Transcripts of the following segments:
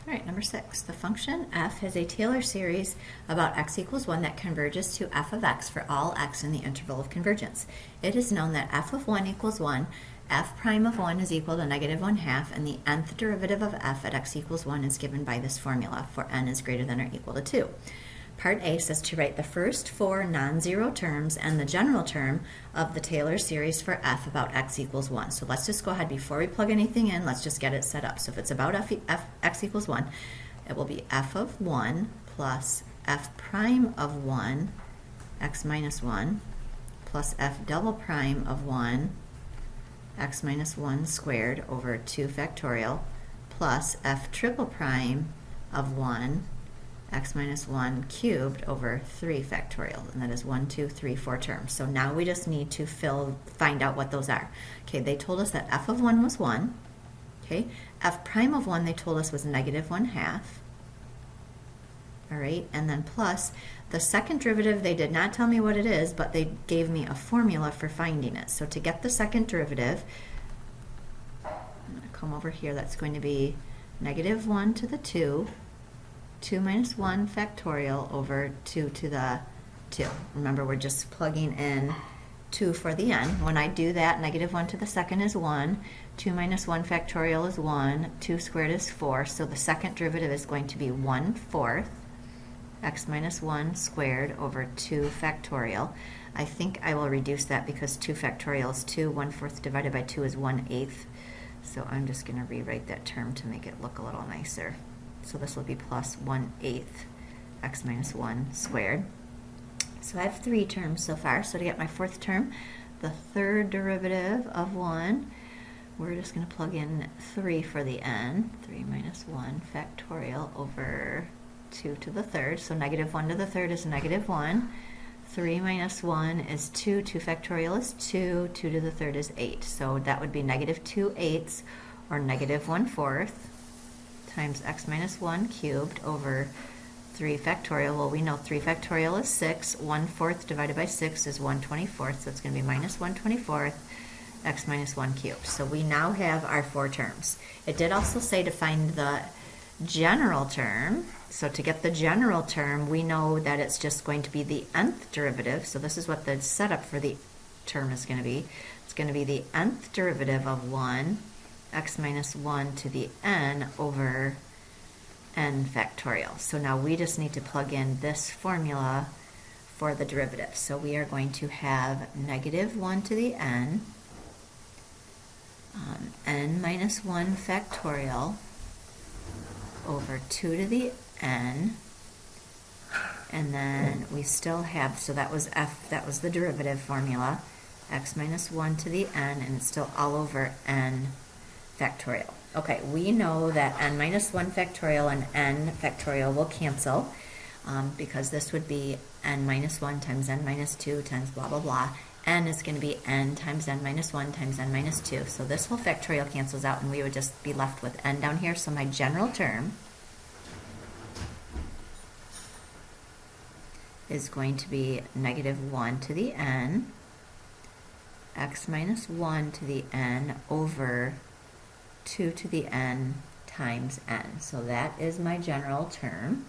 All right, number 6. The function f has a Taylor series about x equals 1 that converges to f of x for all x in the interval of convergence. It is known that f of 1 equals 1, f prime of 1 is equal to negative 1/2, and the nth derivative of f at x equals 1 is given by this formula for n is greater than or equal to 2. Part A says to write the first 4 non-zero terms and the general term of the Taylor series for f about x equals 1. So let's just go ahead, before we plug anything in, let's just get it set up. So if it's about x equals 1, it will be f of 1 plus f prime of 1, x minus 1, plus f double prime of 1, x minus 1 squared over 2 factorial, plus f triple prime of 1, x minus 1 cubed over 3 factorial, and that is 1, 2, 3, 4 terms. So now we just need to find out what those are. Okay, they told us that f of 1 was 1. Okay, f prime of 1 they told us was negative 1/2. All right, and then plus the second derivative, they did not tell me what it is, but they gave me a formula for finding it. So to get the second derivative, I'm going to come over here, that's going to be negative 1 to the 2 minus 1 factorial over 2 to the 2. Remember, we're just plugging in 2 for the n. When I do that, negative 1 to the second is 1, 2 minus 1 factorial is 1, 2 squared is 4, so the second derivative is going to be 1/4 x minus 1 squared over 2 factorial. I think I will reduce that because 2 factorial is 2, 1/4 divided by 2 is 1/8, so I'm just going to rewrite that term to make it look a little nicer. So this will be plus 1/8 x minus 1 squared. So I have 3 terms so far. So to get my fourth term, the third derivative of 1, we're just going to plug in 3 for the n. 3 minus 1 factorial over 2 to the third. So negative 1 to the third is negative 1. 3 minus 1 is 2. 2 factorial is 2. 2 to the third is 8. So that would be negative 2/8 or negative 1/4 times x minus 1 cubed over 3 factorial. Well, we know 3 factorial is 6. 1/4 divided by 6 is 1/24, so it's going to be minus 1/24 x minus 1 cubed. So we now have our 4 terms. It did also say to find the general term. So to get the general term, we know that it's just going to be the nth derivative. So this is what the setup for the term is going to be. It's going to be the nth derivative of 1 x minus 1 to the n over n factorial. So now we just need to plug in this formula for the derivative. So we are going to have negative 1 to the n, n minus 1 factorial over 2 to the n, and then we still have, so that was f, that was the derivative formula, x minus 1 to the n, and it's still all over n factorial. Okay, we know that n minus 1 factorial and n factorial will cancel because this would be n minus 1 times n minus 2 times blah, blah, blah. N is going to be n times n minus 1 times n minus 2. So this whole factorial cancels out and we would just be left with n down here. So my general term is going to be negative 1 to the n, x minus 1 to the n over 2 to the n times n. So that is my general term,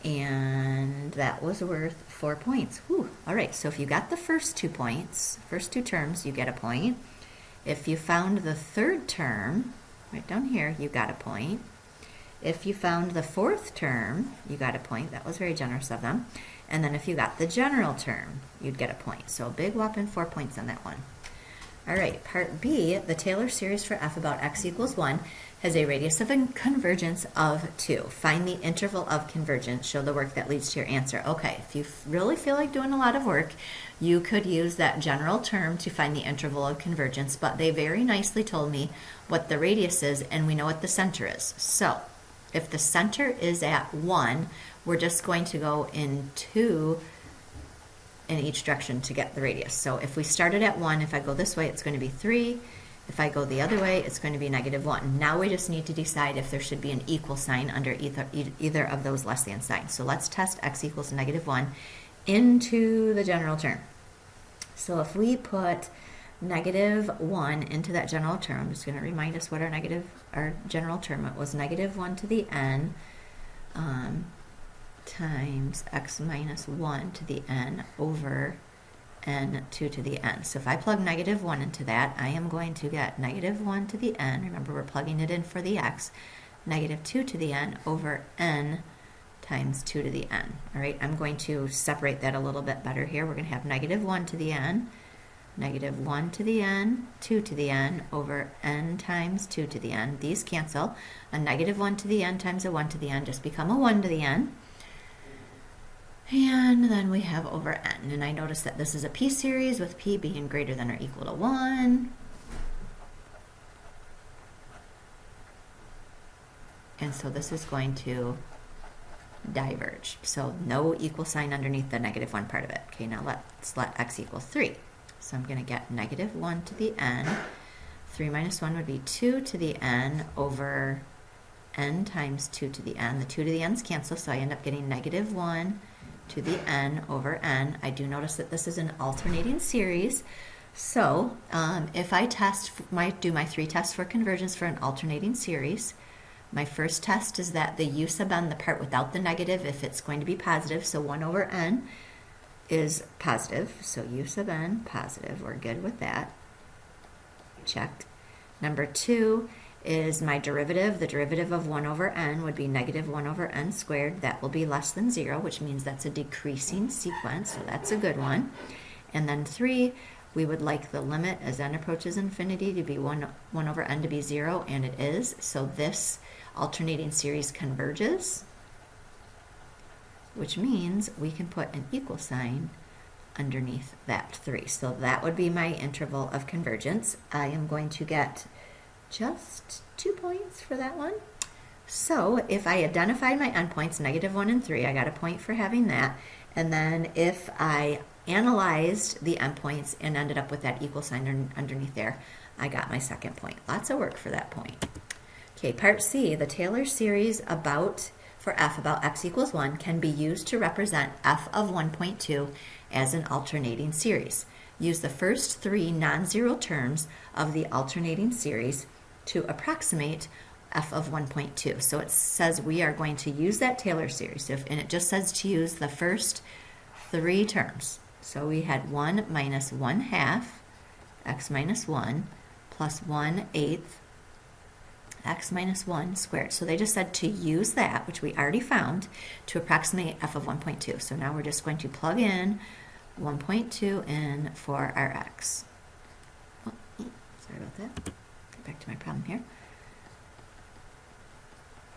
and that was worth 4 points. Whew. All right, so if you got the first 2 points, first 2 terms, you get a point. If you found the third term, right down here, you got a point. If you found the fourth term, you got a point. That was very generous of them. And then if you got the general term, you'd get a point. So a big whopping 4 points on that one. All right, part B, the Taylor series for f about x equals 1 has a radius of convergence of 2. Find the interval of convergence. Show the work that leads to your answer. Okay, if you really feel like doing a lot of work, you could use that general term to find the interval of convergence, but they very nicely told me what the radius is, and we know what the center is. So if the center is at 1, we're just going to go in 2 in each direction to get the radius. So if we started at 1, if I go this way, it's going to be 3. If I go the other way, it's going to be negative 1. Now we just need to decide if there should be an equal sign under either of those less than signs. So let's test x equals negative 1 into the general term. So if we put negative 1 into that general term. I'm just going to remind us what our general term was, negative 1 to the n times x minus 1 to the n over n2 to the n. So if I plug negative 1 into that, I am going to get negative 1 to the n, remember we're plugging it in for the x, negative 2 to the n over n times 2 to the n. All right, I'm going to separate that a little bit better here. We're going to have negative 1 to the n, negative 1 to the n, 2 to the n over n times 2 to the n. These cancel. A negative 1 to the n times a 1 to the n just become a 1 to the n. And then we have over n. And I notice that this is a p series with p being greater than or equal to 1. And so this is going to diverge. So no equal sign underneath the negative 1 part of it. Okay, now let's let x equal 3. So I'm going to get negative 1 to the n. 3 minus 1 would be 2 to the n over n times 2 to the n. The 2 to the n's cancel, so I end up getting negative 1 to the n over n. I do notice that this is an alternating series. So if I do my 3 tests for convergence for an alternating series, my first test is that the u sub n, the part without the negative, if it's going to be positive, so 1 over n is positive, so u sub n positive, we're good with that. Check. Number 2 is my derivative. The derivative of 1 over n would be negative 1 over n squared. That will be less than 0, which means that's a decreasing sequence, so that's a good one. And then 3, we would like the limit as n approaches infinity to be 1 over n to be 0, and it is. So this alternating series converges, which means we can put an equal sign underneath that 3. So that would be my interval of convergence. I am going to get just 2 points for that one. So if I identified my endpoints, negative 1 and 3, I got a point for having that. And then if I analyzed the endpoints and ended up with that equal sign underneath there, I got my second point. Lots of work for that point. Okay, part C, the Taylor series for f about x equals 1 can be used to represent f of 1.2 as an alternating series. Use the first 3 non-zero terms of the alternating series to approximate f of 1.2. So it says we are going to use that Taylor series, and it just says to use the first 3 terms. So we had 1 minus 1/2 x minus 1 plus 1/8 x minus 1 squared. So they just said to use that, which we already found, to approximate f of 1.2. So now we're just going to plug in 1.2 in for our x. Oh, sorry about that. Get back to my problem here.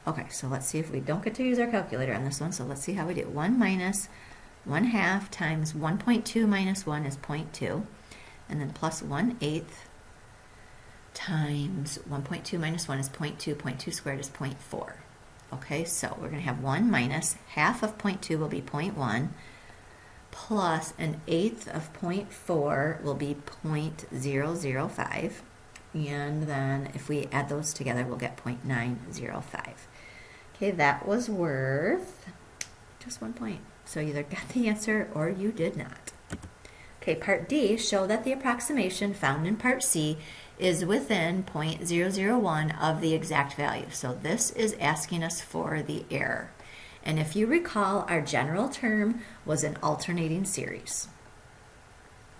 Okay, so let's see if we don't get to use our calculator on this one. So let's see how we do. 1 minus 1/2 times 1.2 minus 1 is 0.2. And then plus 1/8 times 1.2 minus 1 is 0.2. 0.2 squared is 0.4. Okay, so we're going to have 1 minus half of 0.2 will be 0.1. Plus 1/8 of 0.4 will be 0.005. And then if we add those together, we'll get 0.905. Okay, that was worth just 1 point. So you either got the answer or you did not. Okay, part D, show that the approximation found in part C is within 0.001 of the exact value. So this is asking us for the error. And if you recall, our general term was an alternating series.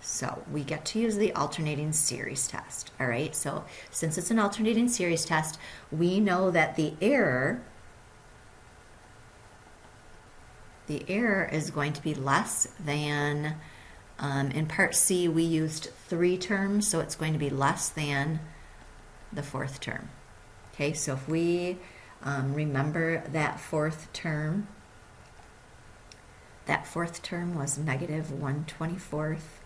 So we get to use the alternating series test. All right, so since it's an alternating series test, we know that the error is going to be less than, in part C we used 3 terms, so it's going to be less than the 4th term. Okay, so if we remember that 4th term was negative 1/24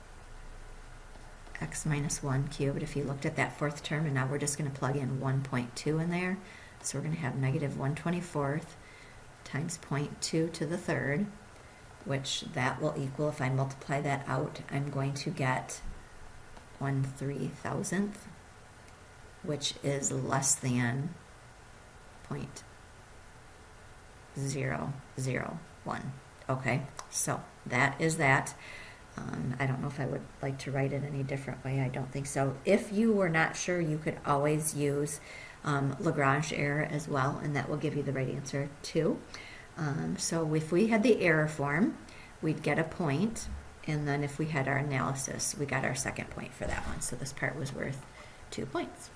x minus 1 cubed. If you looked at that 4th term, and now we're just going to plug in 1.2 in there, so we're going to have negative 1/24 times 0.2 to the 3rd, which that will equal, if I multiply that out, I'm going to get 1/3000th, which is less than 0.001. Okay, so that is that. I don't know if I would like to write it any different way. I don't think so. If you were not sure, you could always use Lagrange error as well, and that will give you the right answer too. So if we had the error form, we'd get a point, and then if we had our analysis, we got our second point for that one. So this part was worth 2 points.